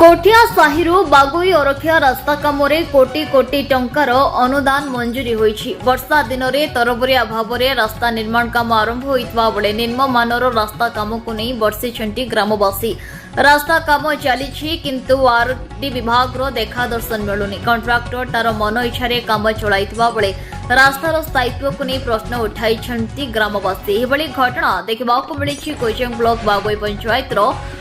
कोठिया साहिरु बागोई अरखिया रास्ता कामरे कोटी कोटी टंकार अनुदान मंजूरी होईछि। वर्षा दिन में तरबरिया भाव में रास्ता निर्माण काम आरंभ होइतबा बेले निम्नमानर रास्ता काम को नहीं बर्षिछंती ग्रामवासी। रास्ता काम चली किंतु आरडी विभाग देखा दर्शन मिलुनी। कंट्राक्टर तार मन इच्छा काम चलाइतबा बेले रास्तार स्थायित्व को नहीं प्रश्न उठाई ग्रामवासी। एभली घटना देखा मिली कोइचंग ब्लॉक बागोई पंचायत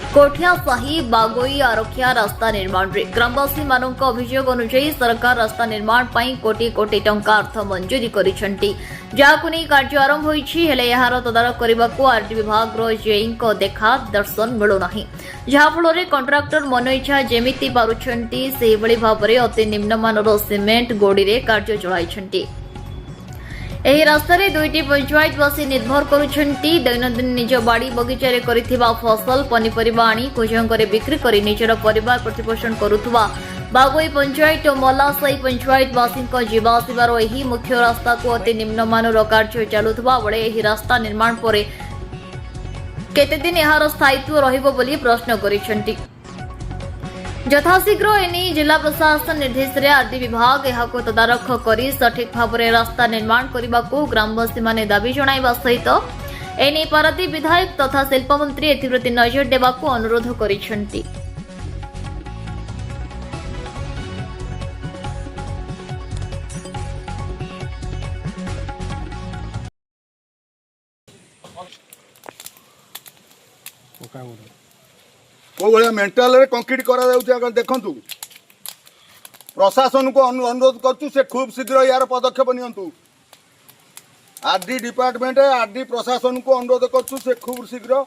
कोठिया साही बागोई आरखिया रास्ता निर्माण रे ग्रामवासी मानक अभियोग अनुसार सरकार रास्ता निर्माण पई कोटी कोटी टंका अर्थ मंजूरी करिसंती, जाहाकु नै कार्य आरंभ होईछि। हेले यार तदारक करबाकू आरडी विभाग रो जेई को देखा दर्शन मिलु नाही, जहा फल कंट्राक्टर मन इच्छा जेमिति पारुछंती सेही भली भाबरे अति निम्नमानर सिमेंट गोडी रे कार्य चलाइछंती। ଏହି ରାସ୍ତାରେ ଦୁଇଟି ପଞ୍ଚାୟତବାସୀ ନିର୍ଭର କରୁଛନ୍ତି। ଦୈନନ୍ଦିନ ନିଜ ବାଡ଼ି ବଗିଚାରେ କରିଥିବା ଫସଲ ପନିପରିବା ଆଣି କୁଜଙ୍ଗରେ ବିକ୍ରି କରି ନିଜର ପରିବାର ପ୍ରତିପୋଷଣ କରୁଥିବା ବାଗୋଇ ପଞ୍ଚାୟତ ଓ ମଲାସାହି ପଞ୍ଚାୟତବାସୀଙ୍କ ଯିବା ଆସିବାର ଏହି ମୁଖ୍ୟ ରାସ୍ତାକୁ ଅତି ନିମ୍ନମାନର କାର୍ଯ୍ୟ ଚାଲୁଥିବା ବେଳେ ଏହି ରାସ୍ତା ନିର୍ମାଣ ପରେ କେତେଦିନ ଏହାର ସ୍ଥାୟିତ୍ୱ ରହିବ ବୋଲି ପ୍ରଶ୍ନ କରିଛନ୍ତି। यथाशीघ्र एने जिला प्रशासन निर्देश रे आरडी विभाग यहाको तदारख करी सठिक भाव में रास्ता निर्माण करने को ग्रामवासी माने दाबी जणाइबा सहित एने पारादीप विधायक तथा शिल्प मंत्री एथिप्रति नजर देबाको अनुरोध करिसेंती। को भाया मेंटाल रे कंक्रीट करा देखु प्रशासन को अनुरोध करूँ से खूब शीघ्र यार पदक्षेप नियंतु। आरडी डिपार्टमेंट आरडी प्रशासन को अनुरोध करूँ से खूब शीघ्र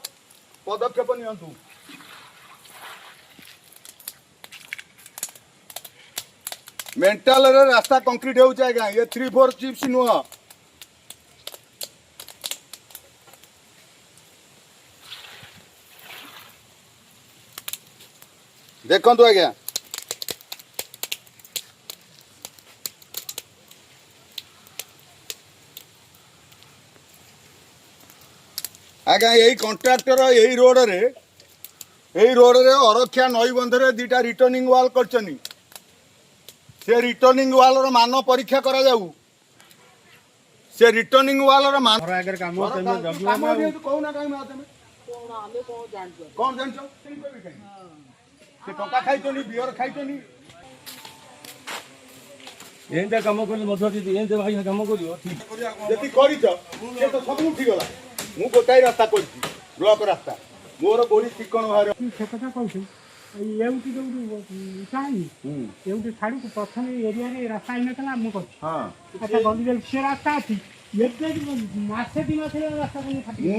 पदक्षेप नियंतु। मेंटाल रे रास्ता कंक्रीट हो आज्ञा ये 3-4 चिप्स नुह। देखु आज्ञा आज्ञा यही कंट्राक्टर यही रोड रे अरखिया नई बंधरे 2टा रिटर्निंग वाल करछनी। से रिटर्निंग वाल रो मान परीक्षा करा जाऊ। से रिटर्निंग वाल रो मान अगर काम कोना काई माते में कौन जानछो से टका खाइछनी बियर खाइछनी एंदा काम करले मधुआ एंदा भाई काम करियो ठीक जति करिछ से तो सब ठीक होला। मु गोटाई रास्ता करछि ब्लॉक रास्ता मोर गोरी ठिकण बाहर से कथा कहछु एउटी जो चाहि एउटी छाड़ी को प्रथम एरिया रे रास्ता इन तला मु कहछि। हां अच्छा गंदी से रास्ता अछि एते मासे दिन से रास्ता को फाटी मु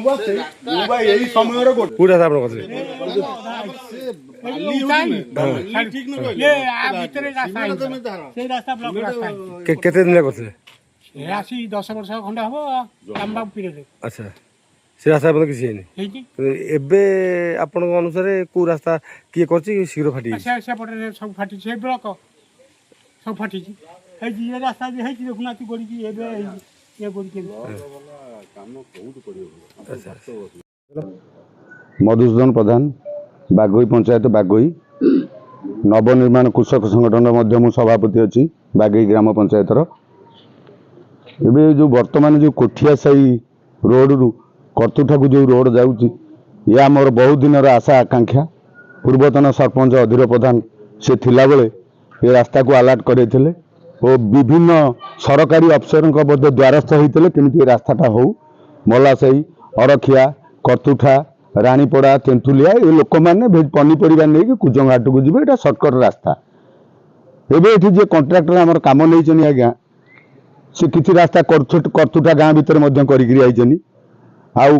बा यही समय रे गोट पूरा आपन कहले ठीक न कहले ये आ भीतर रास्ता से रास्ता ब्लॉक रास्ता केते दिन कहले राशि 10 वर्ष खंडा हबो कामबा पीरियड। अच्छा से रास्ता बोल किसी नहीं एबे आपन अनुसार को रास्ता किए करछि शीघ्र फाटी अच्छा से पटे सब फाटी से ब्लॉक सब फाटी छी हे ये रास्ता जे हे देखुना तू गड़ी की एबे ये गड़ी के काम बहुत करियो। अच्छा मधुसूदन प्रधान बागोई पंचायत बागोई नवनिर्माण कृषक संगठन मध्य मु सभापति अच्छी बागोई ग्राम पंचायत जो वर्तमान जो कोठिया साही रोड रु करतुठा को जो रोड जाऊँगी या मोर बहुत दिन आशा आकांक्षा। पूर्वतन सरपंच अधीर प्रधान से थिला बेले ये रास्ता को अलर्ट करते और विभिन्न सरकारी अफसर द्वारस्थ होते केमी रास्ताटा हो मलासाही अरखिया करतुठा रानीपड़ा तेंतुलिया ये लोक मैंने पनीपरिया नहीं कुजंघाट को जी ये सर्टकट रास्ता एवं जे कंट्राक्टर आम कम नहीं आज्ञा से किसी रास्ता करतुठा गाँ भर कर आउ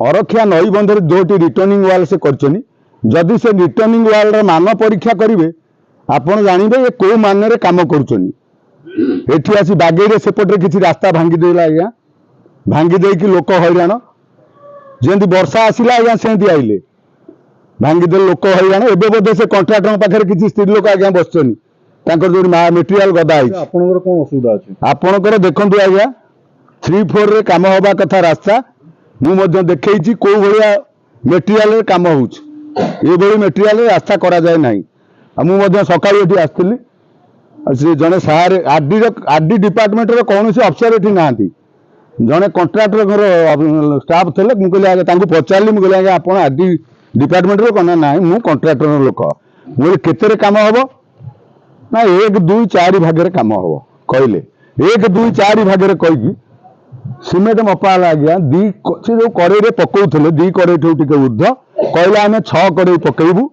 अरखिया नई बंधर 2टी रिटर्निंग वाल से करछनी। जदि से रिटर्निंग वाल रा मान परीक्षा करिवे आपण जानिबे ये को मान रे काम करूछनी। एठी आसी बागेई रे सेपट रे किछि रास्ता भांगी देला आज्ञा भांगी देई कि लोक हैरान जेंति वर्षा आसिला आज्ञा सेंति आइले भांगी दे लोक हैरान। एबे बोधे से कंट्राक्टर पाखरे किछि स्त्री लोक आज्ञा बसछनी तांकर जो मटेरियल गदा आइ आपनकर कोन असुविधा अछि आपनकर देखंतु आज्ञा 3-4 रे काम होबा कथा रास्ता मु देखी कौ भाया मेटेरियाल काम हो मेटेरियाल रास्ता करा जाए ना मुझे सका ये आसती से जड़े सार आरडी डिपार्टमेंट कौन से अफसर ये ना जड़े कंट्राक्टर घर स्टाफ थे मुझे आगे पचारि मुझे आगे आप आरडी डिपार्टमेंट कौन ना मुझे कंट्राक्टर लोक मुझे केते काम हम ना 1 2 4 भाग कम हम कहले 1 2 4 भाग कहीकि सीमेंट मपाला आज्ञा दी से जो कड़े पकाउले 2 कड़े टे ऊर्ध कहला आम 6 कड़े पकेबू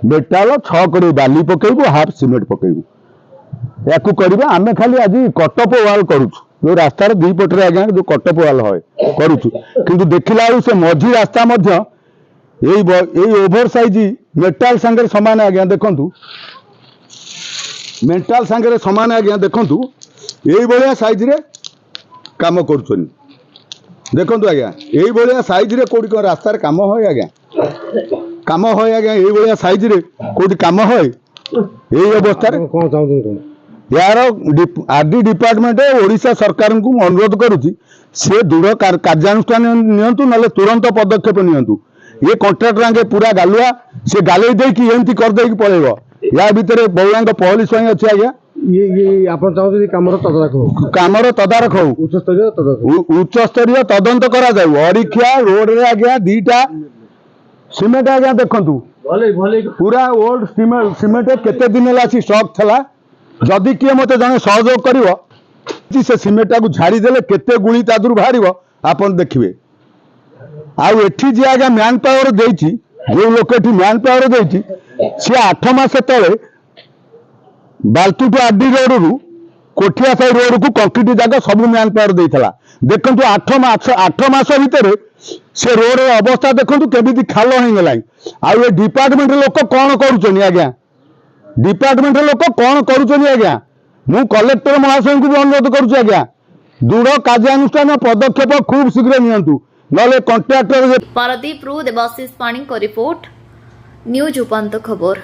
बेटाल 6 कड़े बाली पकेबू हाफ सीमेंट पकेबू या आम खाली आज कटअप वाल करुचु जो रास्तार दी पटे आज्ञा जो कटअप वाल है करुचु किंतु देखला से मझी रास्ता ओभर साइज मेटाल सांगे सामान आज्ञा देखु मेटाल सांगे सामान आज्ञा देखु ये साइज रे काम कर देखु आज्ञा ये साइज रे कौटी कौन रास्तार काम है आज्ञा काम है आज्ञा ये साइज रे कौटी काम है यही अवस्था कौन चाहते यार आरडी डिपार्टमेंट ओडिशा सरकार को अनुरोध करुच्ची सी दृढ़ कार्यानुष्ठान नियंतु ना तुरंत पदक्षेप नियंतु ये कंट्राक्टर आगे पूरा गालुआ सी गाले देकी एमती करदे पड़ेब या भितर बहुआ पहली स्वाई अच्छे आज्ञा ये आप चाहते कामर तदारख हो उच्च स्तरीय तदंत करा जाऊ अरिखिया रोड रे आज्ञा 2टा सीमेंट आज्ञा देखंतु पूरा ओल्ड सीमेंट केते दिन है स्टॉक थला जदि किए मत जने सहयोग कर से सीमेंटा को झाड़ी देले केते गुली तादुर बाहर आपन देखिए आउ एठी जे आज्ञा मैन पावर देछि जो लोक एठी मैन पावर देछि से 8 मास तले बालतुटू आरडी रोड रु कोठिया साई रोड को कंक्रीट जगह सब मैन पावर देइथला देखंतु 8 मास भितर से रोड रे अवस्था देखंतु केबिति खाल हो गलाई आ ये डिपार्टमेंट लोक कोन करूछनी आज्ञा डिपार्टमेंट लोक कोन करूछनी आज्ञा मु कलेक्टर महाशय को भी अनुरोध करूछु आज्ञा दृढ़ कार्यानुष्ठान पदक्षेप खूब शीघ्र नियंतु नले कॉन्ट्रैक्टर पारादीप रु देवाशीष पाणी को रिपोर्ट न्यूज उपांत खबर।